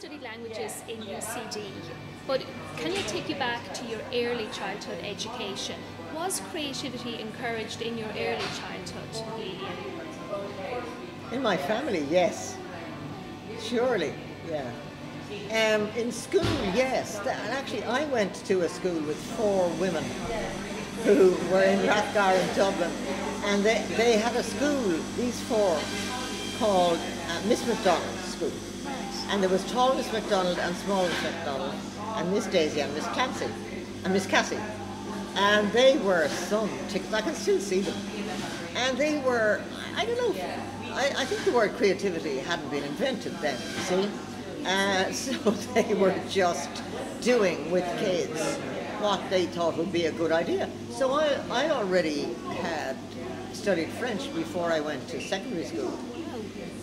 studied languages in UCD, but can you take you back to your early childhood education? Was creativity encouraged in your early childhood, Lelia? In my family, yes. Surely, yeah. In school, yes. And actually, I went to a school with 4 women who were in Rathgar in Dublin. And they had a school, these 4, called Miss MacDonald's School. And there was tall Miss MacDonald and small Miss MacDonald, and Miss Daisy and Miss Clancy, and Miss Cassie. And they were some tickets, I can still see them. And they were, I don't know, I think the word creativity hadn't been invented then, you see. So they were just doing with kids what they thought would be a good idea. So I already had studied French before I went to secondary school.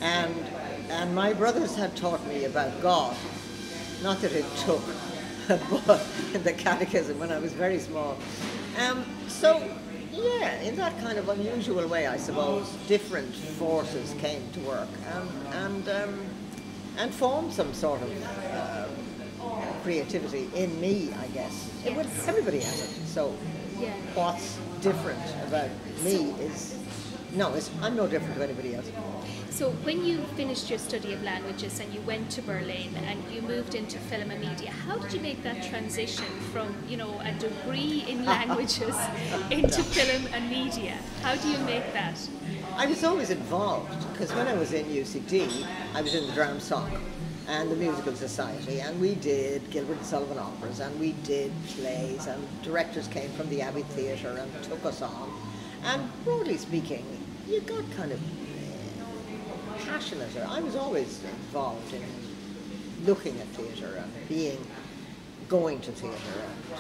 And my brothers had taught me about God. Not that it took, but in the catechism when I was very small. So, yeah, in that kind of unusual way, I suppose, different forces came to work and formed some sort of creativity in me, I guess. Everybody has it. So, what's different about me is, I'm no different to anybody else. So when you finished your study of languages and you went to Berlin and you moved into film and media, how did you make that transition from, a degree in languages into film and media? How do you make that? I was always involved, because when I was in UCD, I was in the Dram Song and the Musical Society, and we did Gilbert and Sullivan operas, and we did plays, and directors came from the Abbey Theatre and took us on. And broadly speaking, you got kind of passionate. I was always involved in looking at theatre and going to theatre.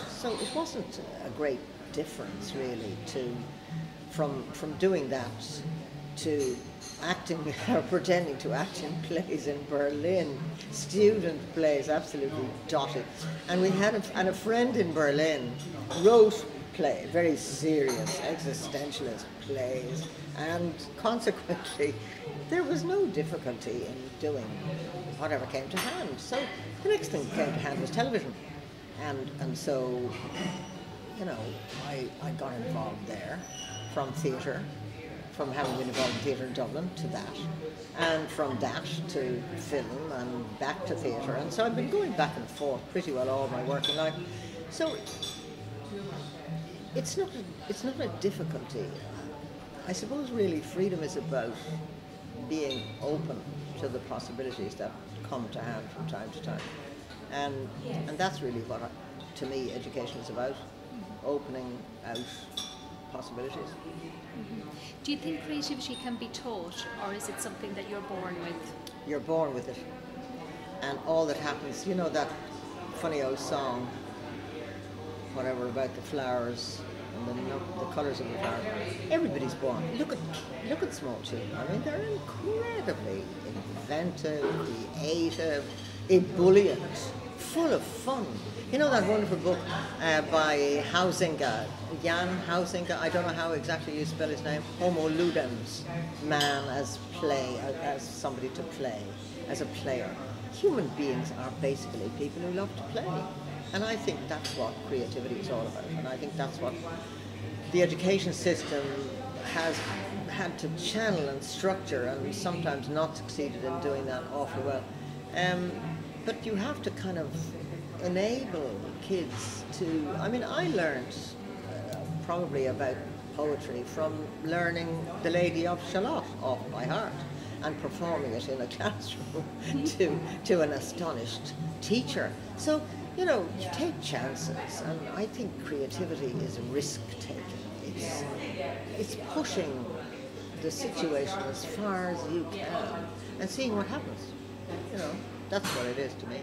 So it wasn't a great difference really from doing that to acting or pretending to act in plays in Berlin, student plays, absolutely dotted. And we had a friend in Berlin wrote very serious existentialist plays, and consequently there was no difficulty in doing whatever came to hand. So the next thing that came to hand was television, and so I got involved there, from theatre, from having been involved in theatre in Dublin to that, and from that to film and back to theatre, and so I've been going back and forth pretty well all my working life. So it's not a difficulty. I suppose really freedom is about being open to the possibilities that come to hand from time to time. And that's really what, to me, education is about, opening out possibilities. Mm-hmm. Do you think creativity can be taught, or is it something that you're born with? You're born with it. And all that happens, that funny old song, whatever, about the flowers and the colours of the flowers. Everybody's born. Look at small children. I mean, they're incredibly inventive, creative, ebullient, full of fun. You know that wonderful book by Huizinga, Jan Huizinga, I don't know how exactly you spell his name, Homo Ludens, man as somebody to play, as a player. Human beings are basically people who love to play. And I think that's what creativity is all about. And I think that's what the education system has had to channel and structure, and sometimes not succeeded in doing that awfully well. But you have to kind of enable kids to, I learned probably about poetry from learning The Lady of Shalott off by heart and performing it in a classroom to an astonished teacher. So, you take chances, and I think creativity is risk-taking. It's pushing the situation as far as you can and seeing what happens. That's what it is to me.